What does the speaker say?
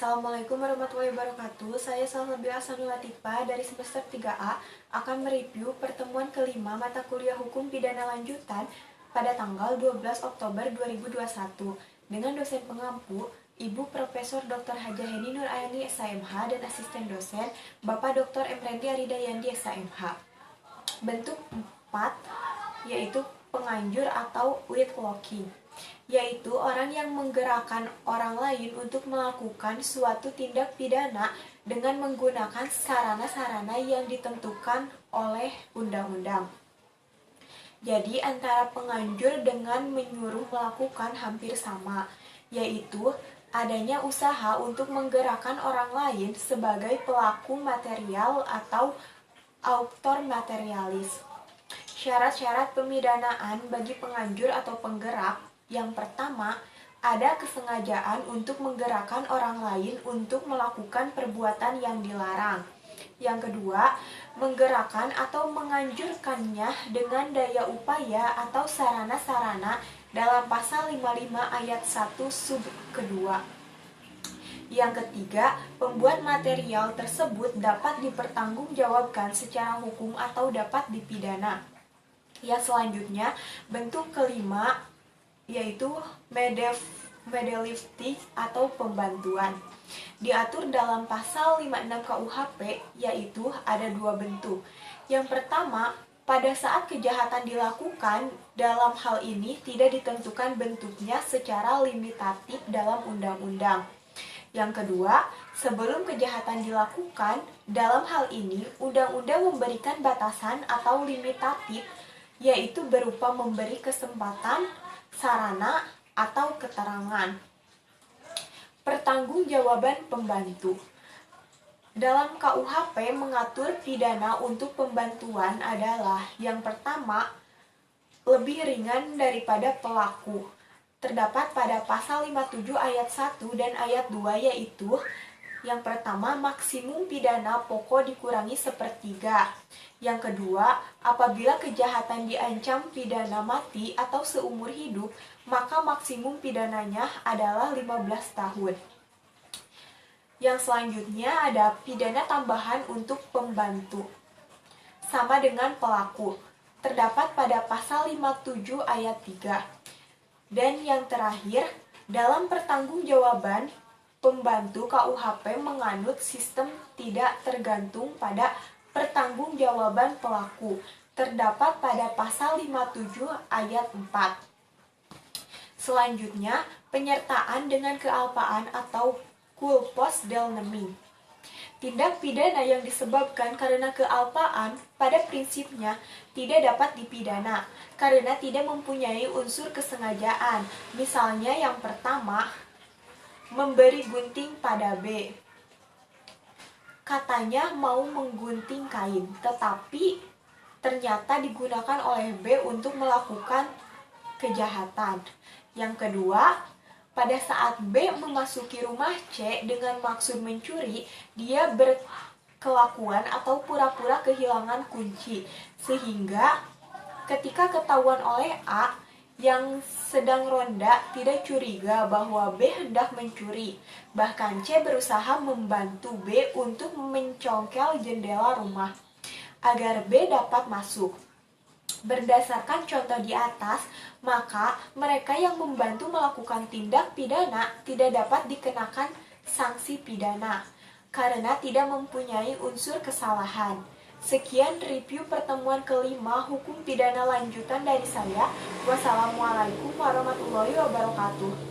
Assalamualaikum warahmatullahi wabarakatuh. Saya Salsabila Hasanul Latifah dari semester 3A akan mereview pertemuan kelima mata kuliah Hukum Pidana Lanjutan pada tanggal 12 Oktober 2021 dengan dosen pengampu Ibu Profesor Dr. Hajah Heni Nur Ayani SHMH dan asisten dosen Bapak Dr. Emrendi Aridayandi SHMH. Bentuk 4 yaitu penganjur atau withlocking, yaitu orang yang menggerakkan orang lain untuk melakukan suatu tindak pidana dengan menggunakan sarana-sarana yang ditentukan oleh undang-undang. Jadi antara penganjur dengan menyuruh melakukan hampir sama, yaitu adanya usaha untuk menggerakkan orang lain sebagai pelaku material atau autor materialis. Syarat-syarat pemidanaan bagi penganjur atau penggerak. Yang pertama, ada kesengajaan untuk menggerakkan orang lain untuk melakukan perbuatan yang dilarang. Yang kedua, menggerakkan atau menganjurkannya dengan daya upaya atau sarana-sarana dalam pasal 55 ayat 1 sub kedua. Yang ketiga, pembuat material tersebut dapat dipertanggungjawabkan secara hukum atau dapat dipidana. Yang selanjutnya, bentuk kelima yaitu medelifting atau pembantuan. Diatur dalam pasal 56 KUHP, yaitu ada dua bentuk. Yang pertama, pada saat kejahatan dilakukan, dalam hal ini tidak ditentukan bentuknya secara limitatif dalam undang-undang. Yang kedua, sebelum kejahatan dilakukan, dalam hal ini undang-undang memberikan batasan atau limitatif, yaitu berupa memberi kesempatan, sarana, atau keterangan. Pertanggungjawaban pembantu. Dalam KUHP mengatur pidana untuk pembantuan adalah yang pertama, lebih ringan daripada pelaku. Terdapat pada pasal 57 ayat 1 dan ayat 2, yaitu yang pertama, maksimum pidana pokok dikurangi sepertiga. Yang kedua, apabila kejahatan diancam pidana mati atau seumur hidup, maka maksimum pidananya adalah 15 tahun. Yang selanjutnya ada pidana tambahan untuk pembantu. Sama dengan pelaku. Terdapat pada pasal 57 ayat 3. Dan yang terakhir, dalam pertanggungjawaban pembantu KUHP menganut sistem tidak tergantung pada pertanggungjawaban pelaku. Terdapat pada pasal 57 ayat 4. Selanjutnya, penyertaan dengan kealpaan atau culpos del nemi. Tindak pidana yang disebabkan karena kealpaan pada prinsipnya tidak dapat dipidana karena tidak mempunyai unsur kesengajaan. Misalnya yang pertama, memberi gunting pada B. Katanya mau menggunting kain, tetapi ternyata digunakan oleh B untuk melakukan kejahatan. Yang kedua, pada saat B memasuki rumah C dengan maksud mencuri, dia berkelakuan atau pura-pura kehilangan kunci. Sehingga ketika ketahuan oleh A yang sedang ronda tidak curiga bahwa B hendak mencuri. Bahkan C berusaha membantu B untuk mencongkel jendela rumah agar B dapat masuk. Berdasarkan contoh di atas, maka mereka yang membantu melakukan tindak pidana tidak dapat dikenakan sanksi pidana karena tidak mempunyai unsur kesalahan. Sekian review pertemuan kelima hukum pidana lanjutan dari saya. Wassalamualaikum warahmatullahi wabarakatuh.